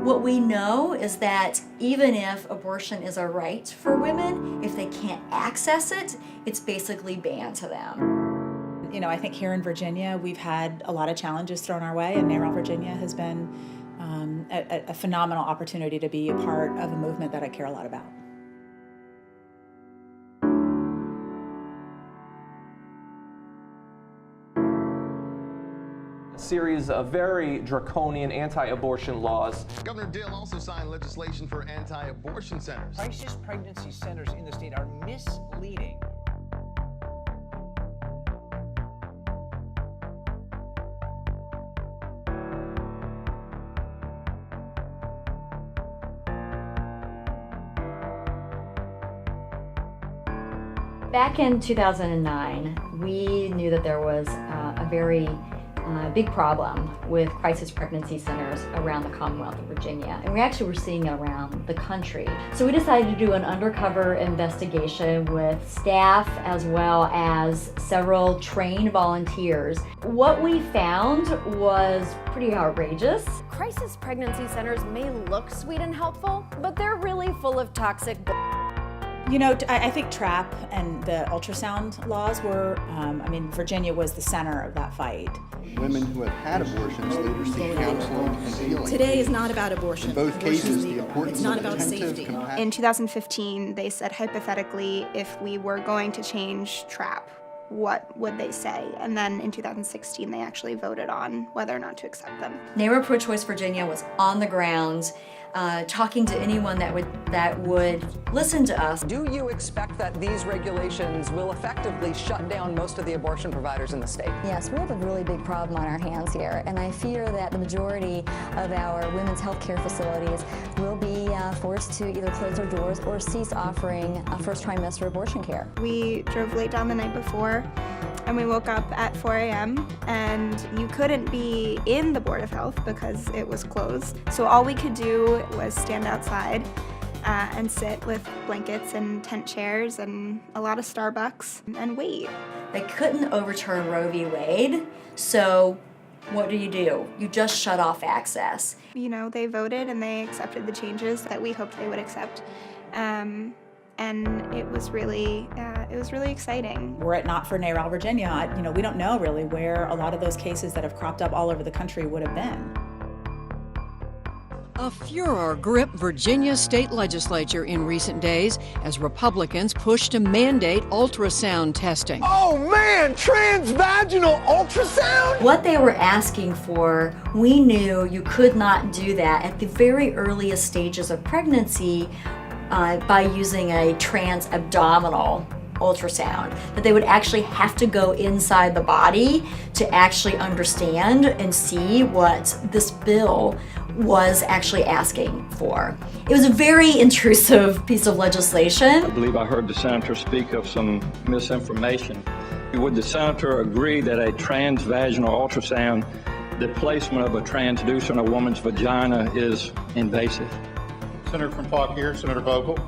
What we know is that even if abortion is a right for women, if they can't access it, it's basically banned to them. You know, I think here in Virginia, we've had a lot of challenges thrown our way, and NARAL Virginia has been a phenomenal opportunity to be a part of a movement that I care a lot about. Series of very draconian anti-abortion laws. Governor Dill also signed legislation for anti-abortion centers. Crisis pregnancy centers in the state are misleading. Back in 2009, we knew that there was a very big problem with crisis pregnancy centers around the Commonwealth of Virginia, and we actually were seeing it around the country. So we decided to do an undercover investigation with staff as well as several trained volunteers. What we found was pretty outrageous. Crisis pregnancy centers may look sweet and helpful, but they're really full of toxic You know, I think TRAP and the ultrasound laws were, Virginia was the center of that fight. Women who have had abortions later seek counseling and healing. Today is not about abortion. In both cases, the importance it's not of about attentive safety. compassion. In 2015, they said hypothetically, if we were going to change TRAP, what would they say? And then in 2016, they actually voted on whether or not to accept them. NARAL Pro-Choice Virginia was on the ground talking to anyone that would listen to us. Do you expect that these regulations will effectively shut down most of the abortion providers in the state? Yes, we have a really big problem on our hands here, and I fear that the majority of our women's health care facilities will be forced to either close their doors or cease offering first trimester abortion care. We drove late down the night before, and we woke up at 4 a.m. and you couldn't be in the Board of Health because it was closed. So all we could do was stand outside and sit with blankets and tent chairs and a lot of Starbucks and wait. They couldn't overturn Roe v. Wade, so what do? You just shut off access. You know, they voted and they accepted the changes that we hoped they would accept. And it was really exciting. Were it not for NARAL Virginia, we don't know really where a lot of those cases that have cropped up all over the country would have been. A furor gripped Virginia state legislature in recent days as Republicans push to mandate ultrasound testing. Oh man, transvaginal ultrasound? What they were asking for, we knew you could not do that at the very earliest stages of pregnancy by using a trans-abdominal ultrasound, that they would actually have to go inside the body to actually understand and see what this bill was actually asking for. It was a very intrusive piece of legislation. I believe I heard the senator speak of some misinformation. Would the senator agree that a transvaginal ultrasound, the placement of a transducer in a woman's vagina, is invasive? Senator from Fauquier, Senator Vogel.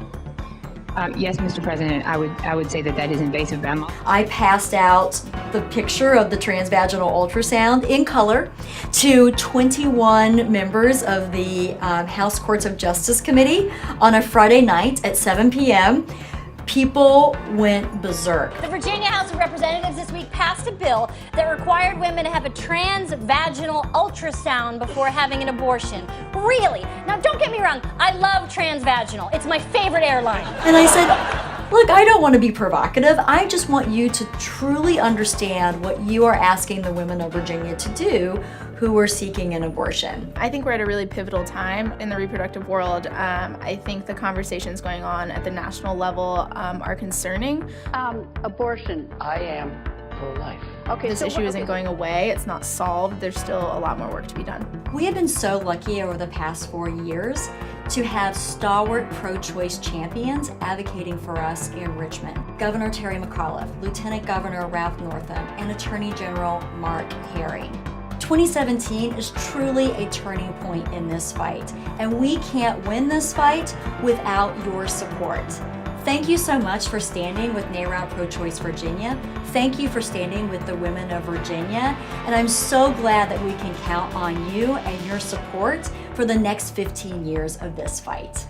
Yes, Mr. President, I would say that is invasive. I passed out the picture of the transvaginal ultrasound in color to 21 members of the House Courts of Justice Committee on a Friday night at 7 p.m. People went berserk. The Virginia House of Representatives this week passed a bill that required women to have a transvaginal ultrasound before having an abortion. Really? Now, don't get me wrong, I love transvaginal. It's my favorite airline. And I said, look, I don't want to be provocative. I just want you to truly understand what you are asking the women of Virginia to do who are seeking an abortion. I think we're at a really pivotal time in the reproductive world. I think the conversations going on at the national level are concerning. Abortion. I am pro-life. Okay, this issue isn't going away. It's not solved. There's still a lot more work to be done. We have been so lucky over the past 4 years to have stalwart pro-choice champions advocating for us in Richmond. Governor Terry McAuliffe, Lieutenant Governor Ralph Northam, and Attorney General Mark Herring. 2017 is truly a turning point in this fight, and we can't win this fight without your support. Thank you so much for standing with NARAL Pro-Choice Virginia. Thank you for standing with the women of Virginia. And I'm so glad that we can count on you and your support for the next 15 years of this fight.